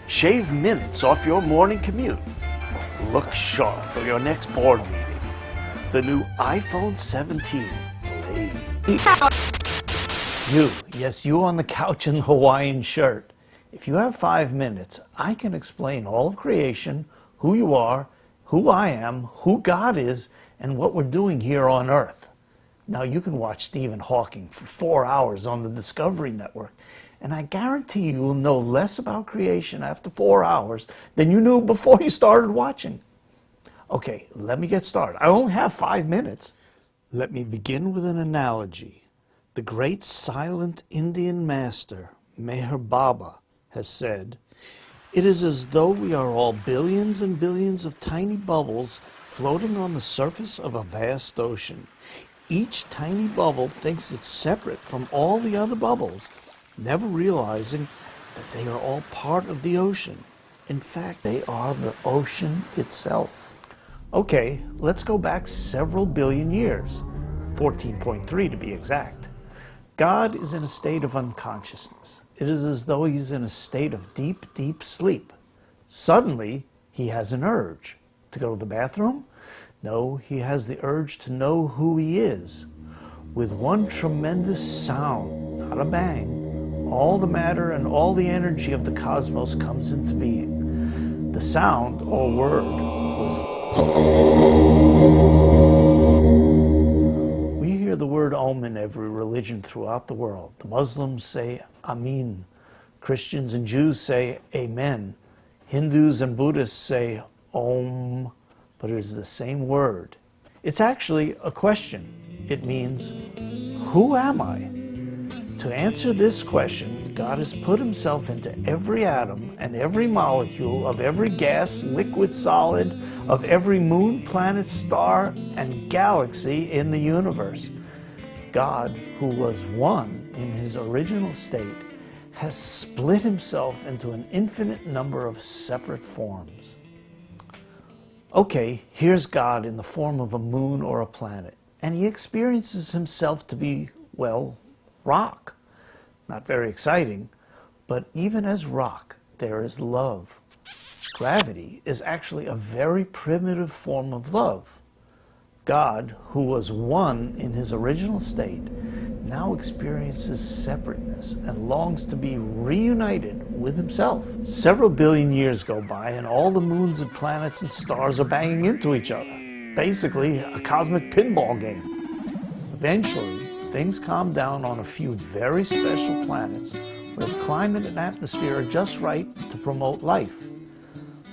Shave minutes off your morning commute. Look sharp for your next board meeting. The new iPhone 17 Blade. Yes, you on the couch in the Hawaiian shirt. If you have 5 minutes, I can explain all of creation, who you are, who I am, who God is, and what we're doing here on Earth. Now, you can watch Stephen Hawking for 4 hours on the Discovery Network, and I guarantee you will know less about creation after 4 hours than you knew before you started watching. Okay, let me get started. I only have 5 minutes. Let me begin with an analogy. The great silent Indian master, Meherbaba, has said, "It is as though we are all billions and billions of tiny bubbles floating on the surface of a vast ocean. Each tiny bubble thinks it's separate from all the other bubbles, never realizing that they are all part of the ocean. In fact, they are the ocean itself." Okay, let's go back several billion years, 14.3 to be exact. God is in a state of unconsciousness. It is as though he's in a state of deep, deep sleep. Suddenly, he has an urge. To go to the bathroom? No, he has the urge to know who he is. With one tremendous sound, not a bang, all the matter and all the energy of the cosmos comes into being. The sound, or word, was We hear the word Om in every religion throughout the world. The Muslims say Amin. Christians and Jews say Amen. Hindus and Buddhists say Om, but it is the same word. It's actually a question. It means, who am I? To answer this question, God has put himself into every atom and every molecule of every gas, liquid, solid, of every moon, planet, star, and galaxy in the universe. God, who was one in his original state, has split himself into an infinite number of separate forms. Okay, here's God in the form of a moon or a planet, and he experiences himself to be, well, rock. Not very exciting, but even as rock, there is love. Gravity is actually a very primitive form of love. God, who was one in his original state, now experiences separateness and longs to be reunited with himself. Several billion years go by and all the moons and planets and stars are banging into each other. Basically, a cosmic pinball game. Eventually, things calm down on a few very special planets where the climate and atmosphere are just right to promote life.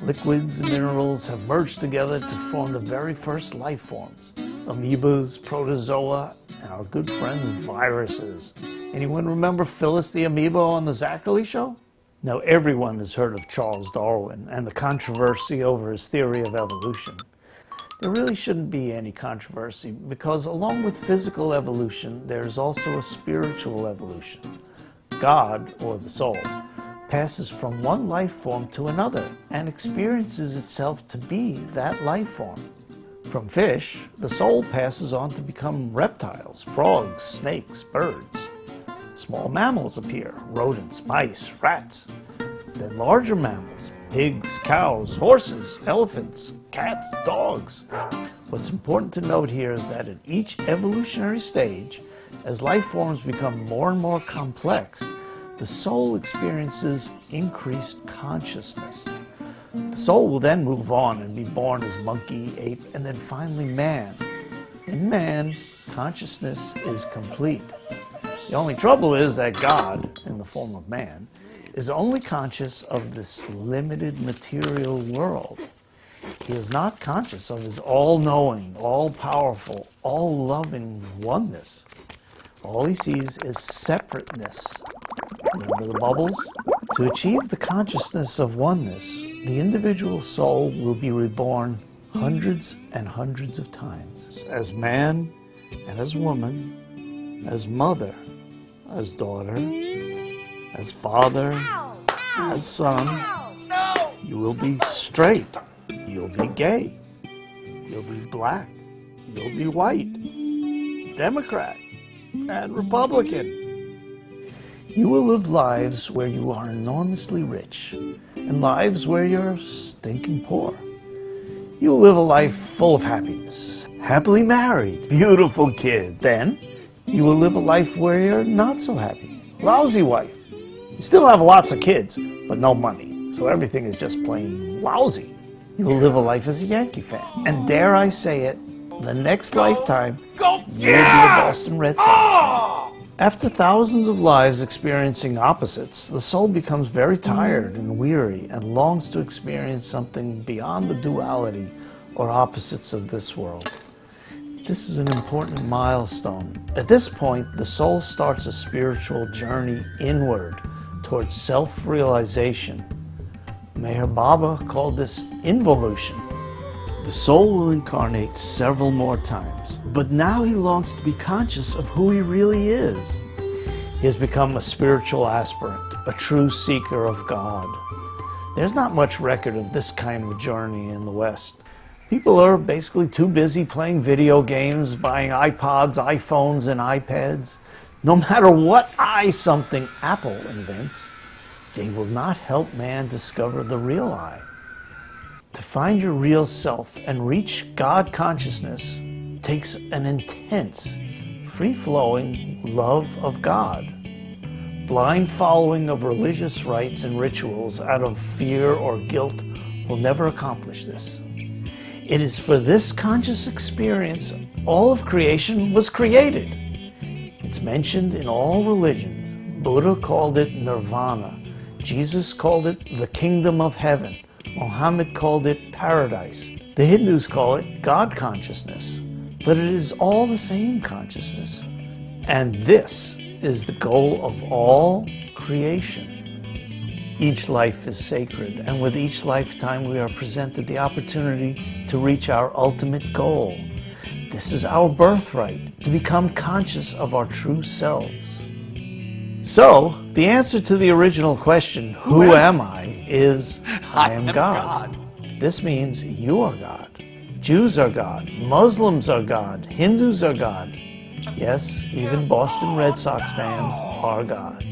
Liquids and minerals have merged together to form the very first life forms. Amoebas, protozoa, and our good friends viruses. Anyone remember Phyllis the amoeba on the Zachary Show? Now everyone has heard of Charles Darwin and the controversy over his theory of evolution. There really shouldn't be any controversy because along with physical evolution, there's also a spiritual evolution. God, or the soul, passes from one life form to another and experiences itself to be that life form. From fish, the soul passes on to become reptiles, frogs, snakes, birds. Small mammals appear, rodents, mice, rats. Then larger mammals, pigs, cows, horses, elephants, cats, dogs. What's important to note here is that at each evolutionary stage, as life forms become more and more complex, the soul experiences increased consciousness. The soul will then move on and be born as monkey, ape, and then finally man. In man, consciousness is complete. The only trouble is that God, in the form of man, is only conscious of this limited material world. He is not conscious of his all-knowing, all-powerful, all-loving oneness. All he sees is separateness. Remember the bubbles? To achieve the consciousness of oneness, the individual soul will be reborn hundreds and hundreds of times. As man and as woman, as mother, as daughter, as father, as son. You will be straight. You'll be gay. You'll be black. You'll be white. Democrat and Republican. You will live lives where you are enormously rich, and lives where you're stinking poor. You'll live a life full of happiness, happily married, beautiful kids. Then you will live a life where you're not so happy, lousy wife. You still have lots of kids, but no money, so everything is just plain lousy. You will live a life as a Yankee fan, and dare I say it, the next lifetime, you'll be a Boston Red Sox fan. After thousands of lives experiencing opposites, the soul becomes very tired and weary and longs to experience something beyond the duality or opposites of this world. This is an important milestone. At this point, the soul starts a spiritual journey inward towards self-realization. Meherbaba called this involution. The soul will incarnate several more times, but now he longs to be conscious of who he really is. He has become a spiritual aspirant, a true seeker of God. There's not much record of this kind of journey in the West. People are basically too busy playing video games, buying iPods, iPhones, and iPads. No matter what something Apple invents, they will not help man discover the real I. To find your real self and reach God consciousness takes an intense, free-flowing love of God. Blind following of religious rites and rituals out of fear or guilt will never accomplish this. It is for this conscious experience all of creation was created. It's mentioned in all religions. Buddha called it nirvana. Jesus called it the kingdom of heaven. Muhammad called it paradise. The Hindus call it God consciousness. But it is all the same consciousness. And this is the goal of all creation. Each life is sacred, and with each lifetime we are presented the opportunity to reach our ultimate goal. This is our birthright, to become conscious of our true selves. So, the answer to the original question, who am I, is I am God. This means you are God. Jews are God. Muslims are God. Hindus are God. Yes, even Boston Red Sox fans are God.